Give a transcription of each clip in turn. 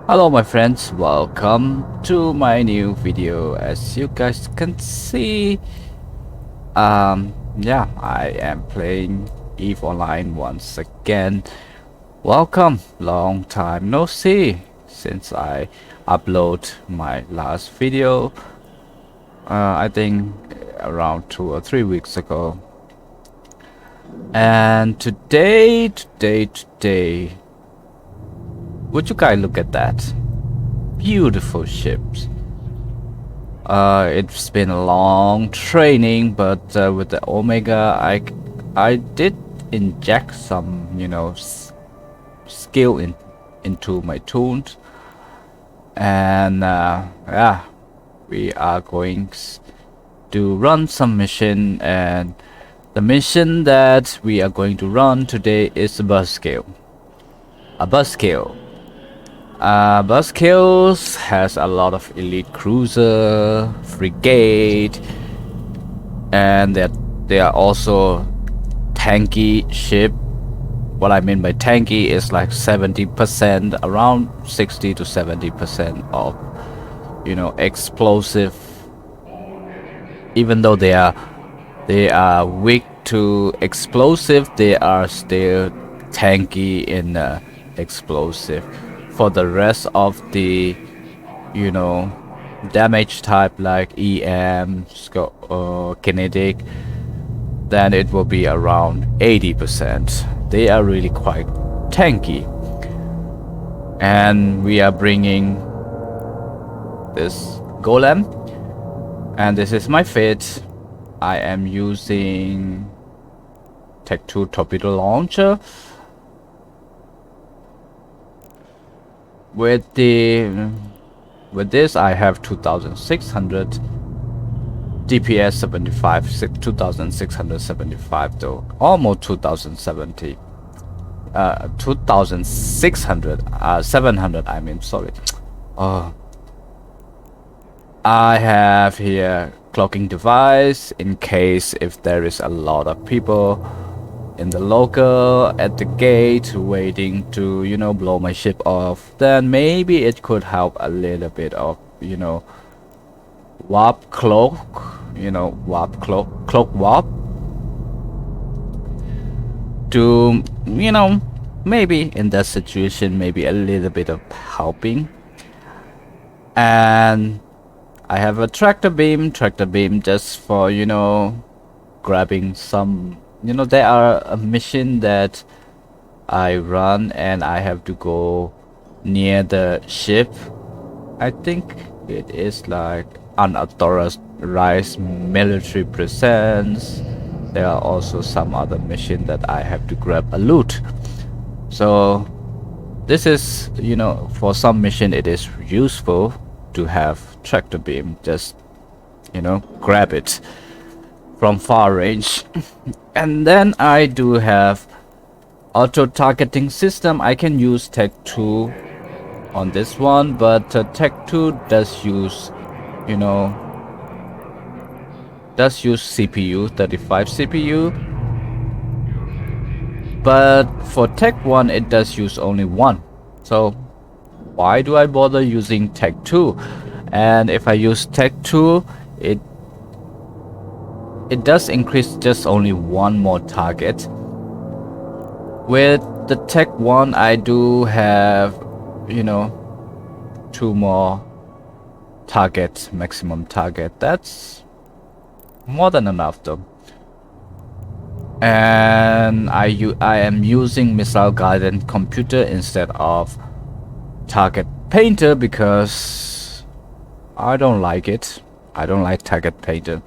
Hello my friends, welcome to my new video. As you guys can see, yeah, I am playing EVE Online once again. Welcome, long time no see since I upload my last video. I think around 2 or 3 weeks ago. And today, would you guys look at that? Beautiful ships. It's been a long training, but with the Omega, I did inject some, skill into my tunes, and yeah, we are going to run some mission, and the mission that we are going to run today is a buzzkill. A buzzkill. Buzzkills has a lot of elite cruiser, frigate, and they are also tanky ship. What I mean by tanky is like 70%, around 60 to 70% of, explosive. Even though they are weak to explosive, they are still tanky in explosive. For the rest of the, you know, damage type like EM, kinetic, then it will be around 80%. They are really quite tanky. And we are bringing this Golem, and this is my fit. I am using Tech 2 torpedo launcher. With this I have 2600 DPS 75, 2675 though, almost 2070, 2600, 700 I mean, sorry. I have here cloaking device in case if there is a lot of people in the local at the gate waiting to blow my ship off, then maybe it could help a little bit of warp cloak, warp cloak warp to maybe in that situation maybe a little bit of helping. And I have a tractor beam just for grabbing some. There are a mission that I run and I have to go near the ship. I think it is like unauthorized military presence. There are also some other mission that I have to grab a loot. So this is, for some mission it is useful to have tractor beam. Just, grab it from far range. And then I do have auto targeting system. I can use Tech 2 on this one, but Tech 2 does use CPU, 35 CPU, but for Tech 1 it does use only 1. So why do I bother using Tech 2? And if I use Tech 2, it does increase just only one more target. With the Tech 1 I do have 2 more target, maximum target. That's more than enough though. And I am using missile guided computer instead of target painter because I don't like it. I don't like target painter.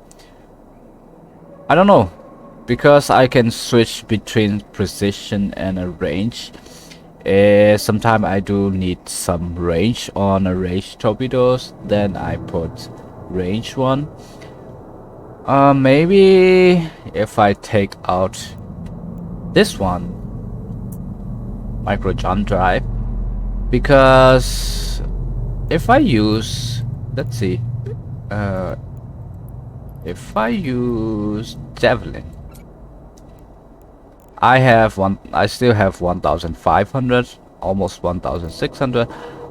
I don't know, because I can switch between precision and a range. Sometimes I do need some range on a range torpedoes, then I put range one. Maybe if I take out this one, micro jump drive, because if I use, let's see, if I use javelin, I still have 1500, almost 1600.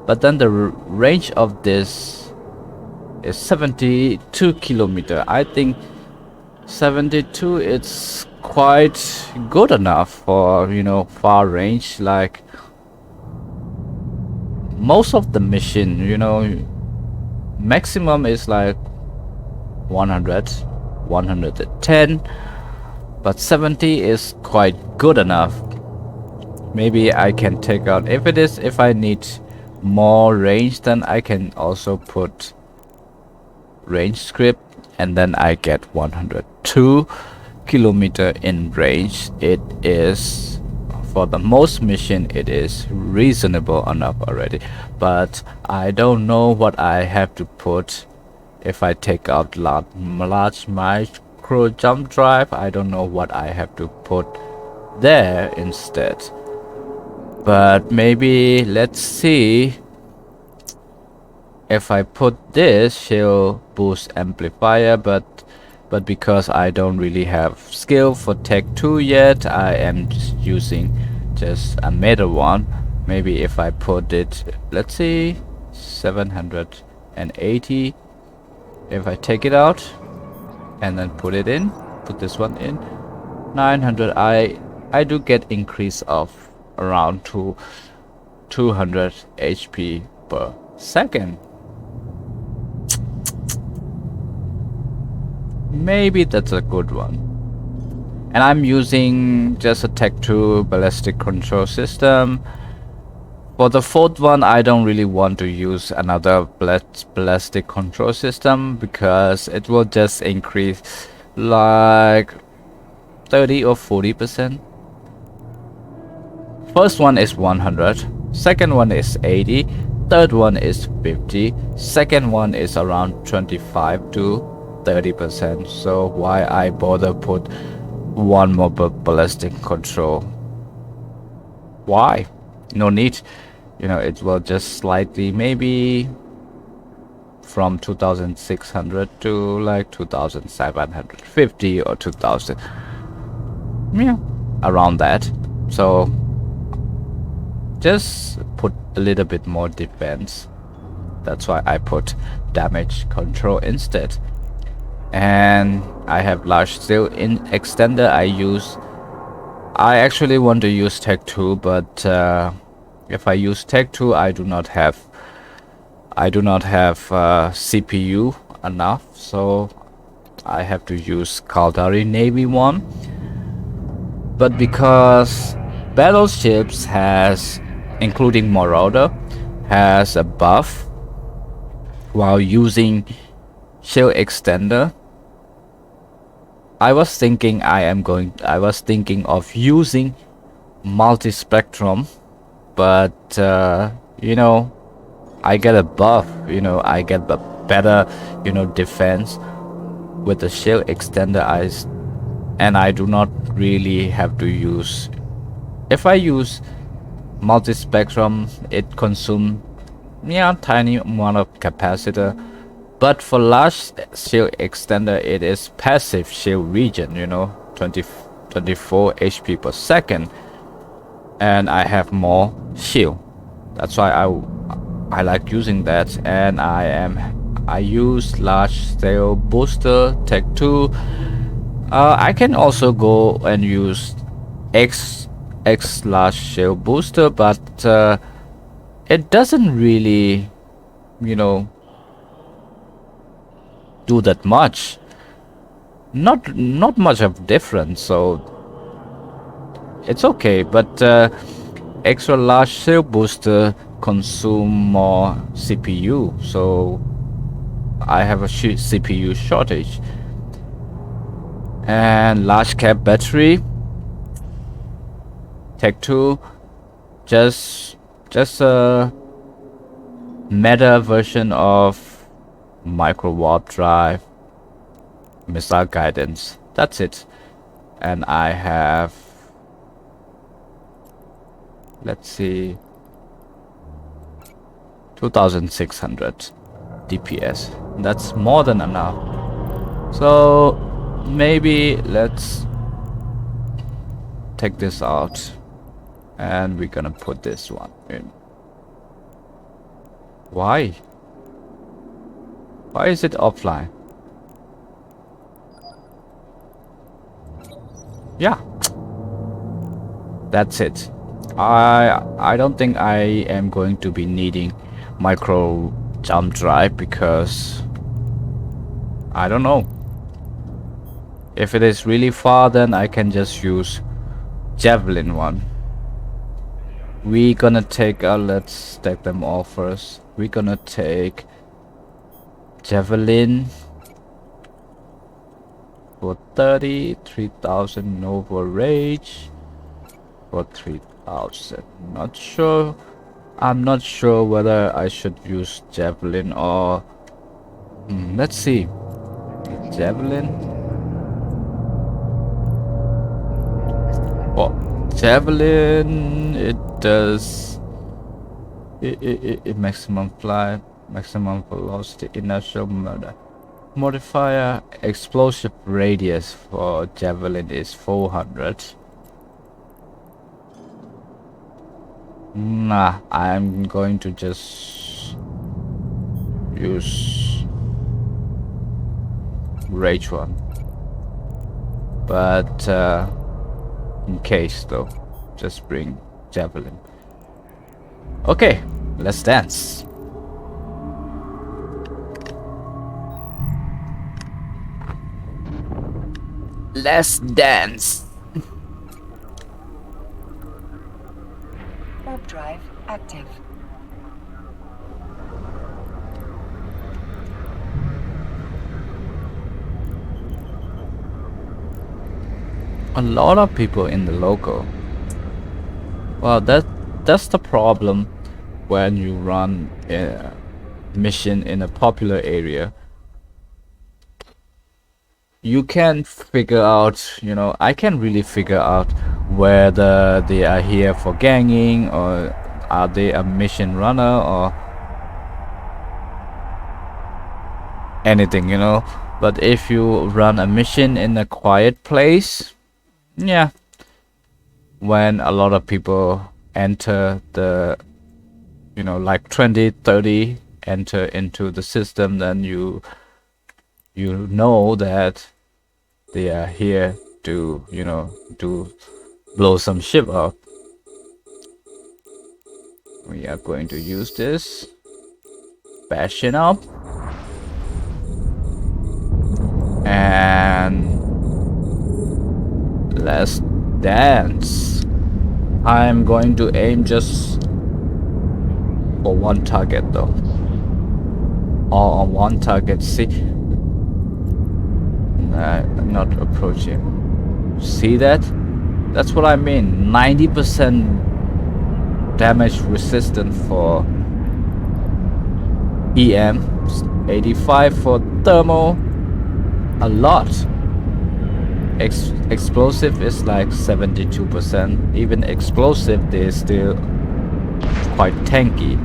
but then the range of this is 72 kilometer. I think 72 it's quite good enough for, you know, far range. Like most of the mission, you know, maximum is like 100, 110, but 70 is quite good enough. Maybe I can take out, if I need more range, then I can also put range script, and then I get 102 kilometer in range. It is, for the most mission, it is reasonable enough already, but I don't know what I have to put. If I take out large micro jump drive, I don't know what I have to put there instead. But maybe, let's see, if I put this shield boost amplifier, but because I don't really have skill for Tech 2 yet, I am just using just a middle one. Maybe if I put it, let's see, 780, if I take it out and then put it in, put this one in, 900, I do get increase of around 200 HP per second. Maybe that's a good one. And I'm using just a Tech 2 ballistic control system. For the fourth one, I don't really want to use another ballistic control system, because it will just increase like 30 or 40%. First one is 100, second one is 80, third one is 50, second one is around 25 to 30%. So why I bother put one more ballistic control? Why? No need. You know, it will just slightly, maybe from 2600 to like 2750 or 2000. Yeah, around that. So just put a little bit more defense. That's why I put damage control instead. And I have large steel in extender. I actually want to use Tech 2, but if I use Tech 2, I do not have CPU enough, so I have to use Caldari Navy one. But because battleships has, including Marauder, has a buff while using shield extender, I was thinking of using multi-spectrum, but you know, I get a buff, you know, I get a better, you know, defense with the shield extender eyes, and I do not really have to use. If I use multi-spectrum, it consumes, yeah, tiny amount of capacitor. But for large shield extender, it is passive shield region, you know, 24 HP per second, and I have more shield. That's why I like using that, and I use large scale booster Tech 2. I can also go and use X large shield booster, but it doesn't really, you know, do that much. Not much of difference, so it's okay. But extra large shield booster consume more CPU, so I have a CPU shortage. And large cap battery, Tech 2, just a meta version of micro warp drive, missile guidance. That's it. And I have, let's see, 2600 DPS. That's more than enough. So maybe let's take this out, and we're gonna put this one in. Why? Why is it offline? Yeah, that's it. I don't think I am going to be needing micro jump drive because I don't know. If it is really far, then I can just use javelin one. We gonna take let's stack them all first. We gonna take javelin for 33,000 Nova Rage for 3,000. Not sure. I'm not sure whether I should use javelin or let's see. Javelin. Oh, javelin. It does. It maximum fly, maximum velocity, inertial modifier, explosive radius for javelin is 400. Nah, I'm going to just use rage one, but in case though, just bring javelin. Okay, let's dance. Let's dance. Warp drive active. A lot of people in the local. Well, that's the problem when you run a mission in a popular area. You can figure out, you know, I can really figure out whether they are here for ganging or are they a mission runner or anything, you know. But if you run a mission in a quiet place, yeah, when a lot of people enter the, you know, like 20, 30 enter into the system, then you know that they are here to, you know, to blow some ship up. We are going to use this. Passion up. And let's dance. I'm going to aim just for one target though. All on one target. See? I'm not approaching. See that? That's what I mean. 90% damage resistant for EM, 85 for thermal. A lot. Explosive is like 72%. Even explosive, they're still quite tanky.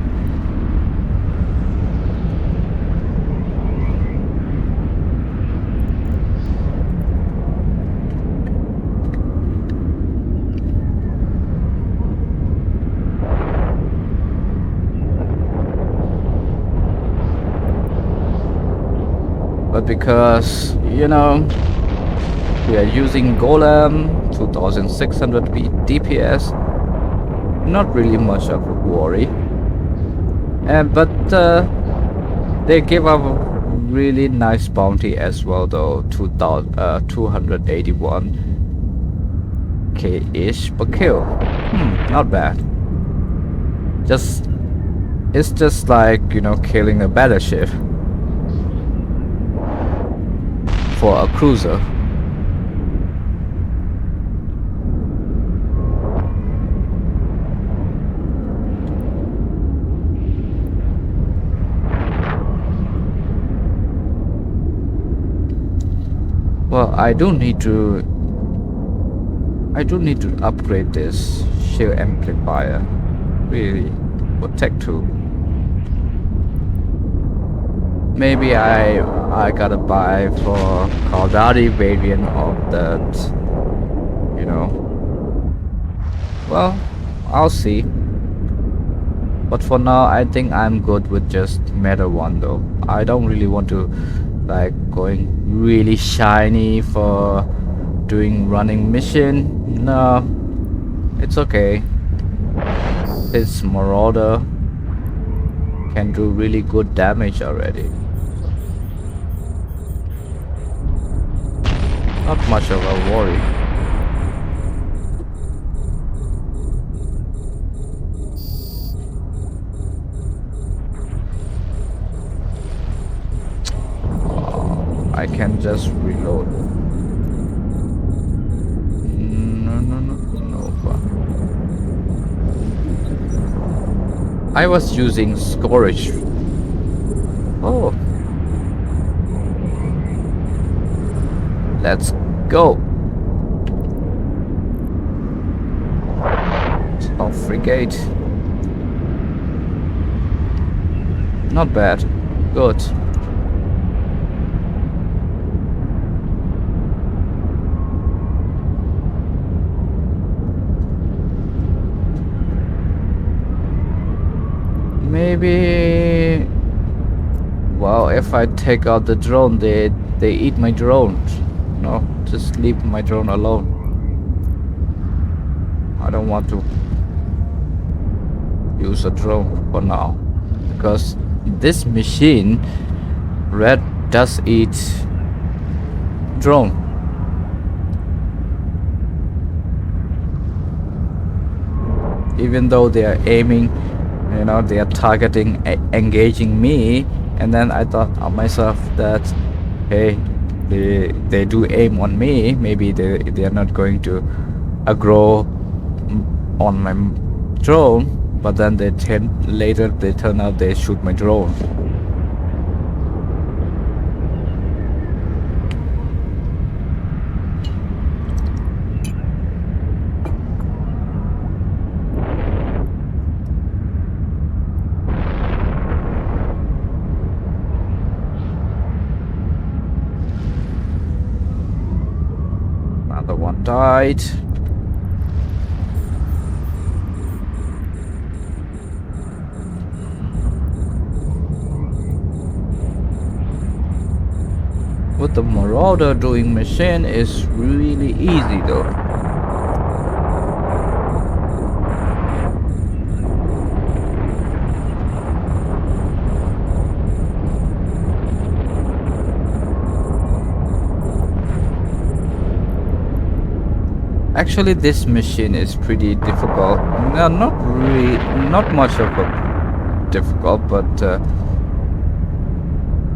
But because, you know, we are using Golem, 2600 DPS, not really much of a worry. But they give up a really nice bounty as well though, 281k-ish per kill. Not bad. It's just like, you know, killing a battleship for a cruiser. Well, I do need to upgrade this shield amplifier. Really, for Tech 2. Maybe I gotta buy for Call of Duty variant of that, you know. Well, I'll see. But for now, I think I'm good with just metal one though. I don't really want to like going really shiny for doing running mission. No, it's okay. This Marauder can do really good damage already. Not much of a worry. I can just reload. No, no, no, no. I was using storage. Oh, let's go. Oh, frigate. Not bad. Good. Maybe. Well, if I take out the drone, they eat my drone. No, just leave my drone alone. I don't want to use a drone for now because this machine red does eat drone. Even though they are aiming, you know, they are targeting, engaging me, and then I thought of myself that, hey, they do aim on me. Maybe they are not going to aggro on my drone, but then later they turn out they shoot my drone. Another one died. With the Marauder doing mission is really easy though. Actually, this mission is pretty difficult. No, not really, not much of a difficult, but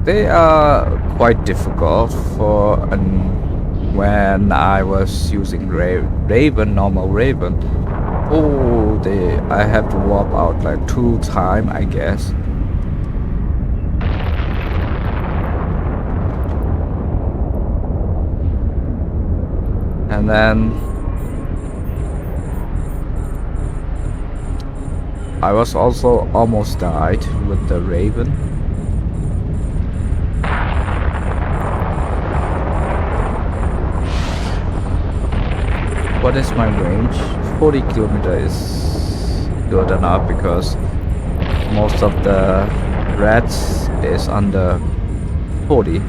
they are quite difficult for when I was using Raven, normal Raven. Oh, I have to warp out like 2 times, I guess. And then I was also almost died with the Raven. What is my range? 40 kilometers is good enough because most of the rats is under 40. A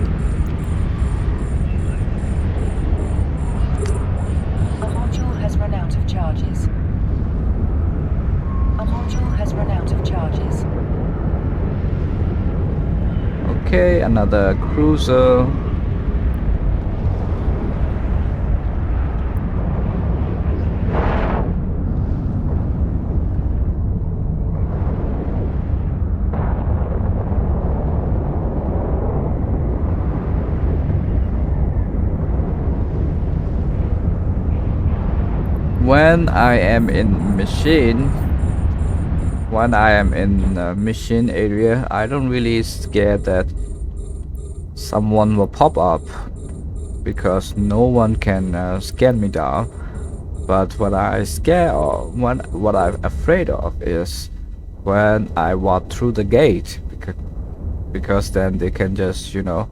module has run out of charges. A module has run out of charges. Okay, another cruiser. When I am in mission area, I don't really scared that someone will pop up because no one can scan me down. But what what I'm afraid of is when I walk through the gate, because then they can just, you know,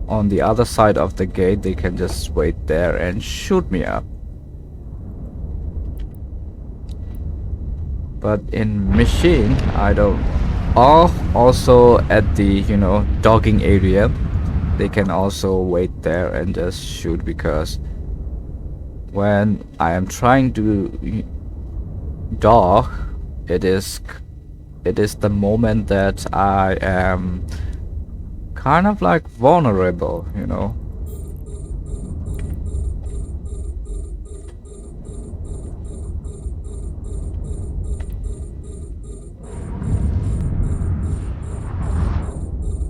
on the other side of the gate, they can just wait there and shoot me up. But in machine, I don't. Or also at the dogging area, they can also wait there and just shoot, because when I am trying to dog, it is it is the moment that I am kind of like vulnerable.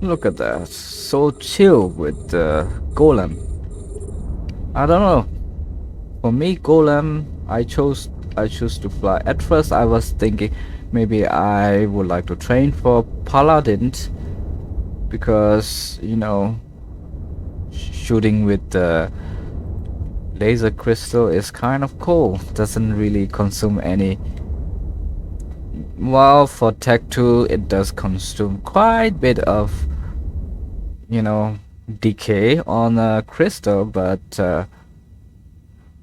Look at that, so chill with the golem. I don't know. For me, golem, I choose to fly. At first, I was thinking maybe I would like to train for paladin, because shooting with the laser crystal is kind of cool. Doesn't really consume any. Well, for tech 2, it does consume quite a bit of you know decay on a crystal, but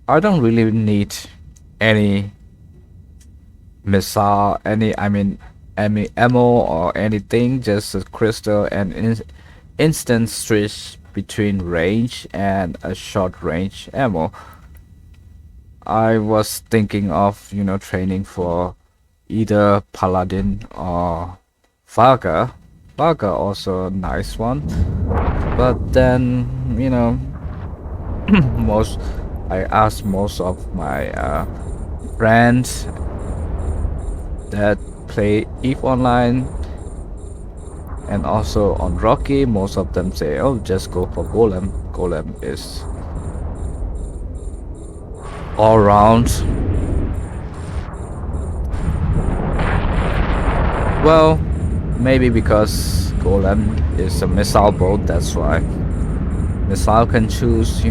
I don't really need any missile, any ammo or anything. Just a crystal and instant switch between range and a short range ammo. I was thinking of training for either paladin or Vaga. Vaga also a nice one, but then most I asked most of my friends that play Eve Online and also on Rocky. Most of them say, "Oh, just go for Golem. Golem is all round." Well, maybe because Golem is a missile boat, that's why. Missile can choose,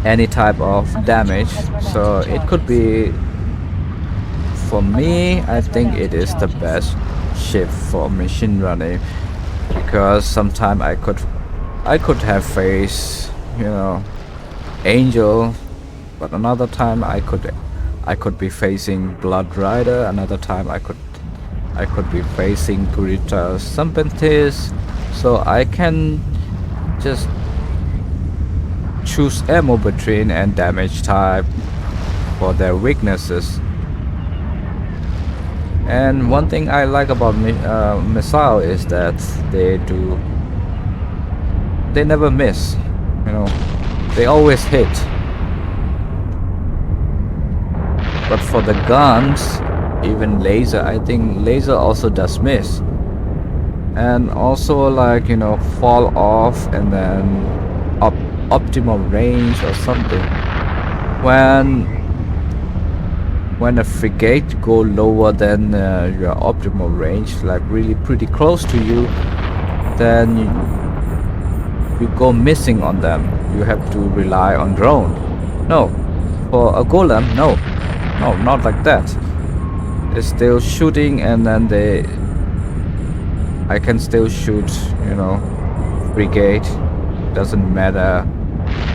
any type of damage, so it could be. For me, I think it is the best ship for machine running, because sometimes I could have faced Angel, but another time I could be facing Blood Rider. Another time I could be facing Gurita Sampantis, so I can just choose ammo between and damage type for their weaknesses. And one thing I like about missile is that they never miss. They always hit. But for the guns, even laser, I think laser also does miss. And also like fall off and then optimal range or something. When a frigate go lower than your optimal range, like really pretty close to you, then you go missing on them. You have to rely on drone. No, for a golem, no, not like that. It's still shooting, and then I can still shoot, frigate. Doesn't matter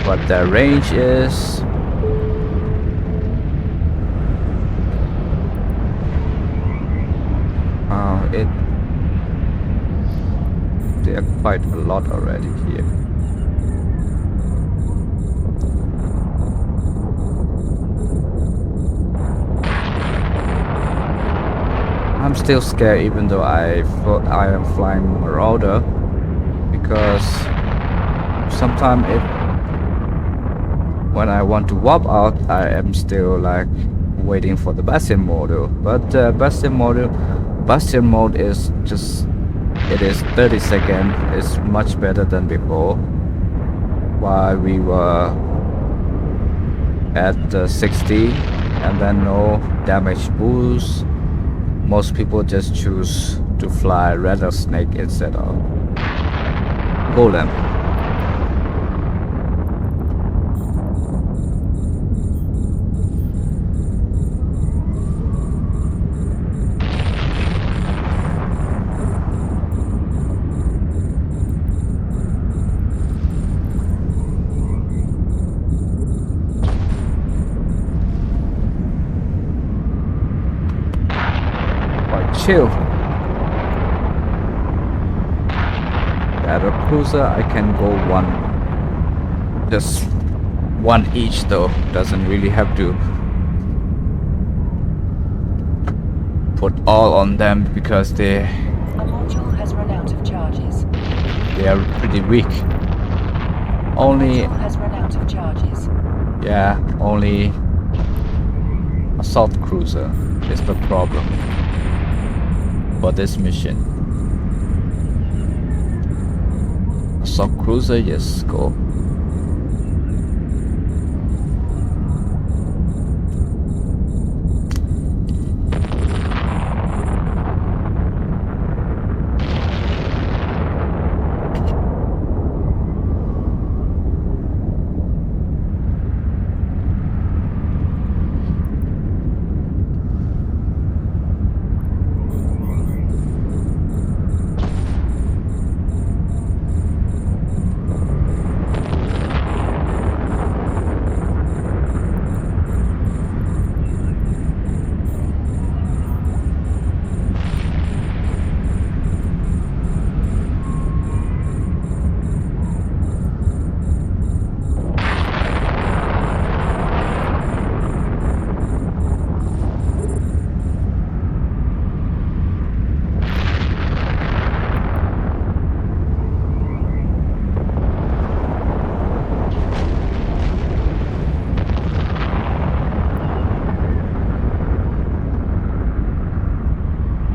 what their range is. There are quite a lot already here. I'm still scared, even though I am flying Marauder, because sometimes when I want to warp out, I am still like waiting for the Bastion mode. But Bastion mode is just, it is 30 seconds. It's much better than before, while we were at 60 and then no damage boost. Most people just choose to fly rattlesnake instead of golem. chill. Battle cruiser, I can go one, just one each though. Doesn't really have to put all on them because A module has run out of charges. they are pretty weak. Only, Module has run out of charges. yeah, only assault cruiser is the problem for this mission. Assault cruiser, yes, go.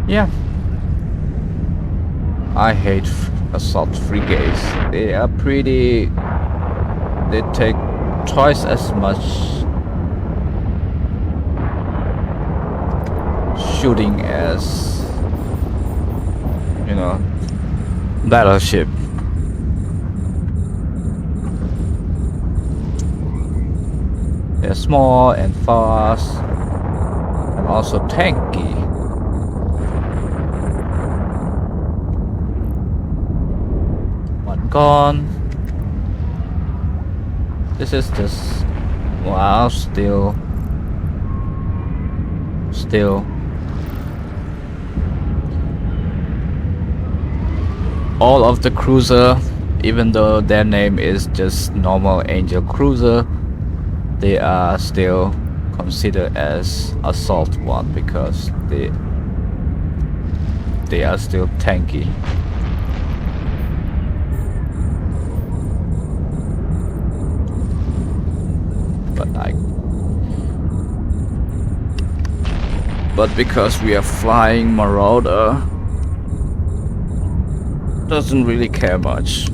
Yeah. I hate assault frigates. They are pretty. They take twice as much shooting as, you know, battleship. They're small and fast and also tanky. One gone. This is just, wow, still all of the cruiser, even though their name is just normal Angel cruiser, they are still considered as assault one because they are still tanky. But because we are flying Marauder, doesn't really care much.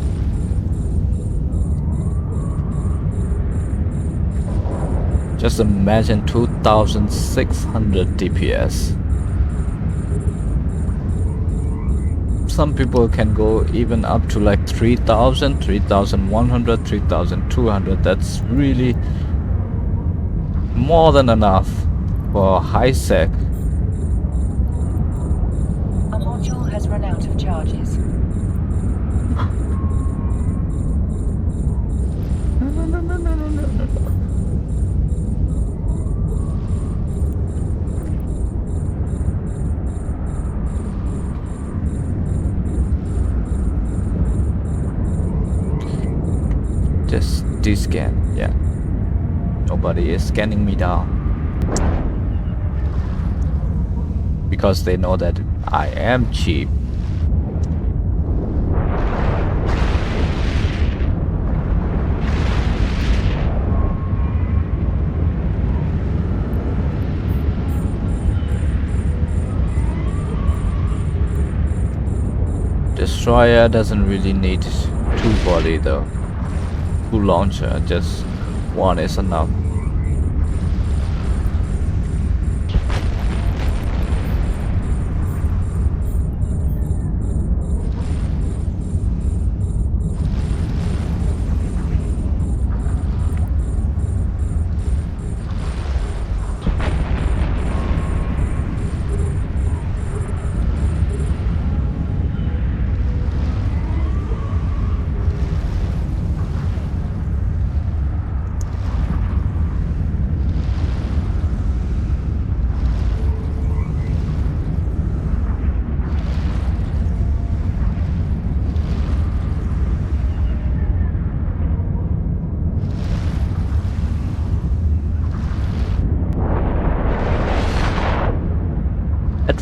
Just imagine 2600 DPS. Some people can go even up to like 3000, 3100, 3200. That's really more than enough for high sec. A module has run out of charges. Just descan, yeah. Nobody is scanning me down. Because they know that I am cheap. Destroyer doesn't really need two body though. Two launcher, just one is enough.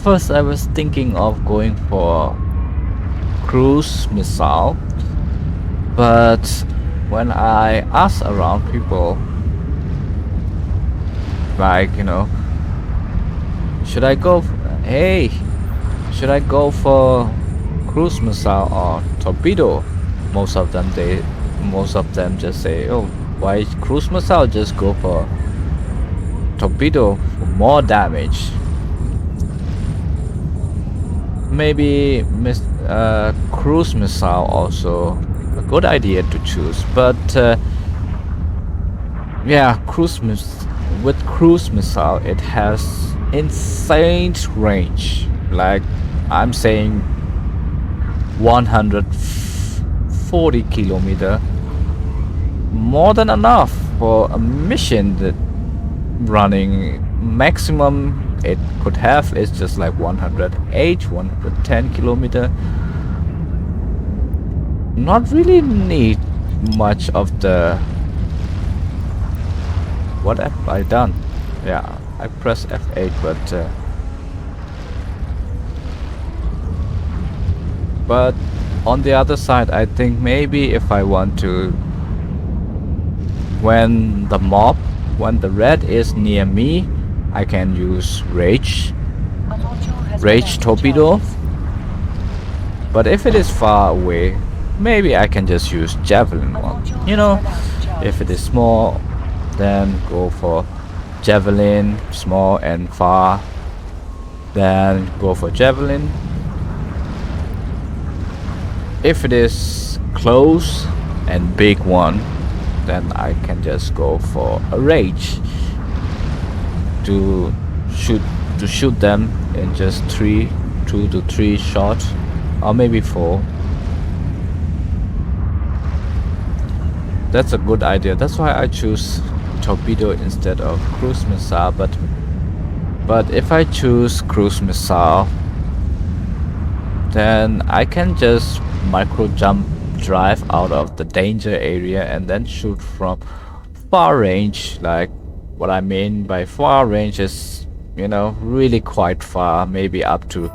first I was thinking of going for cruise missile, but when I asked around people, like, should I go, hey, should I go for cruise missile or torpedo? Most of them just say, oh, why cruise missile? Just go for torpedo for more damage. Maybe cruise missile also a good idea to choose, but yeah, with cruise missile it has insane range. Like I'm saying, 140 kilometer, more than enough for a mission that running. Maximum it could have is just like 108, 110 kilometer. Not really need much of the. What have I done? Yeah, I pressed F8, but on the other side, I think maybe if I want to, when the red is near me, I can use rage torpedo. But if it is far away, maybe I can just use javelin one. If it is small, then go for javelin, small and far, then go for javelin. If it is close and big one, then I can just go for a rage to shoot them in just 2 to 3 shots, or maybe 4. That's a good idea. That's why I choose torpedo instead of cruise missile. But if I choose cruise missile, then I can just micro jump drive out of the danger area and then shoot from far range. Like what I mean by far range is, really quite far, maybe up to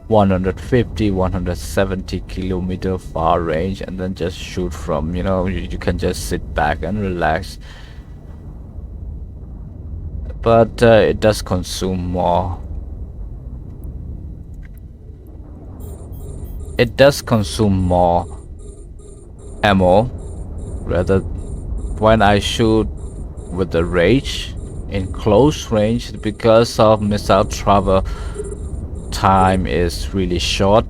150, 170 kilometer far range, and then just shoot from, you can just sit back and relax. But it does consume more. It does consume more ammo rather when I shoot with the rage in close range, because of missile travel time is really short.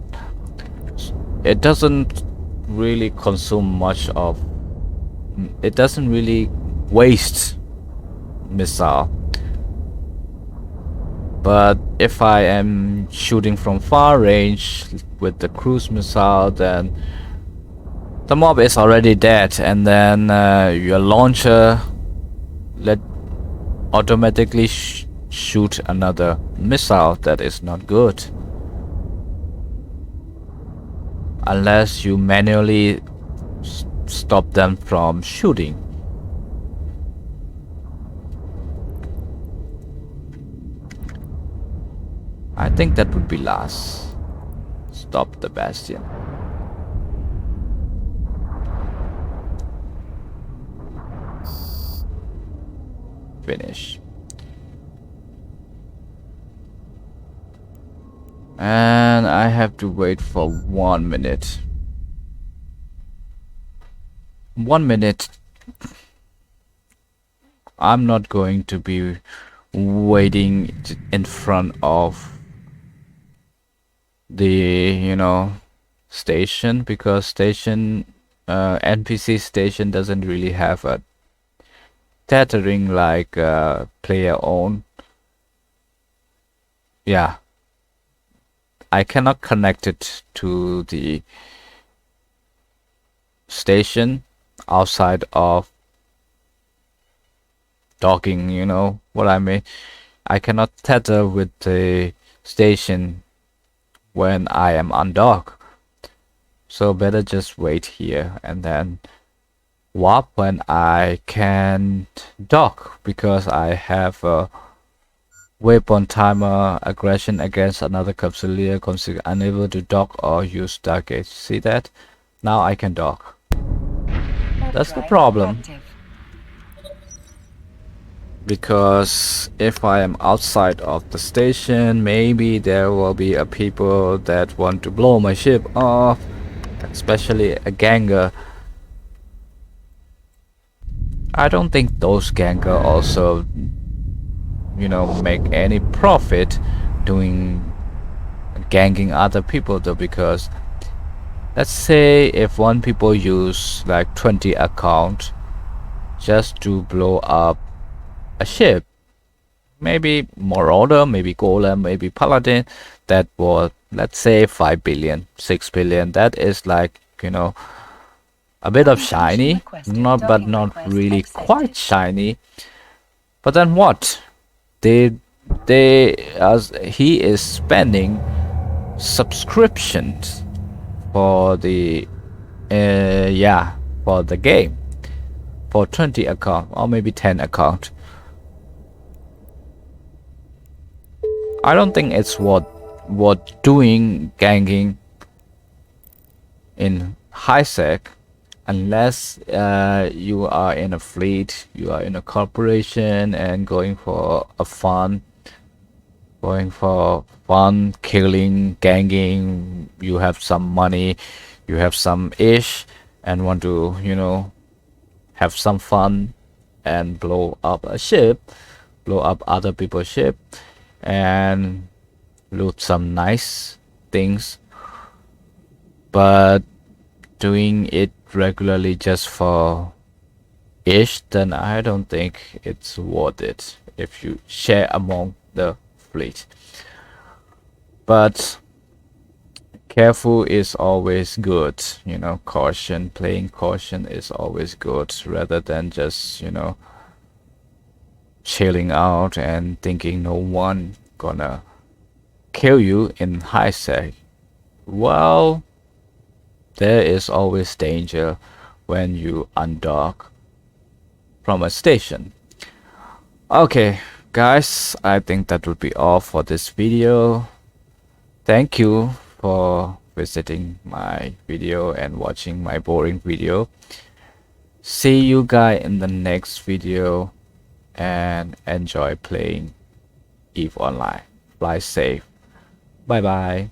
It doesn't really consume much of, it doesn't really waste missile. But if I am shooting from far range with the cruise missile, then the mob is already dead, and then your launcher let automatically shoot another missile. That is not good unless you manually stop them from shooting. I think that would be last. Stop the Bastion. Finish. And I have to wait for 1 minute. 1 minute. I'm not going to be waiting in front of the station, because NPC station doesn't really have a tethering like player own. Yeah, I cannot connect it to the station outside of docking, what I mean. I cannot tether with the station when I am on dock. So better just wait here and then warp when I can dock, because I have Weapon timer, aggression against another capsuleer, consider unable to dock or use Stargate. See that? Now I can dock. That's the Overdrive problem. active. Because if I am outside of the station, maybe there will be a people that want to blow my ship off, especially a ganger. I don't think those ganger also, make any profit doing ganging other people though, because let's say if one people use like 20 account just to blow up a ship, maybe Marauder, maybe Golem, maybe Paladin, that was, let's say, 5 billion, 6 billion. That is like, a bit of Docking permission shiny, requested. not but Docking not request really quite accepted. shiny. But then what? They, as he is spending subscriptions for the, yeah, for the game, for 20 account or maybe 10 account. I don't think it's what doing ganging in high sec unless you are in a fleet, you are in a corporation and going for fun, killing, ganging, you have some money, you have some ish and want to, have some fun and blow up a ship, blow up other people's ship and loot some nice things, but doing it regularly just for ish, then I don't think it's worth it if you share among the fleet. But careful is always good, caution, playing caution is always good rather than just, chilling out and thinking no one gonna kill you in high sec. Well, there is always danger when you undock from a station. Okay, guys, I think that would be all for this video. Thank you for visiting my video and watching my boring video. See you guys in the next video and enjoy playing EVE Online. Fly safe. Bye bye.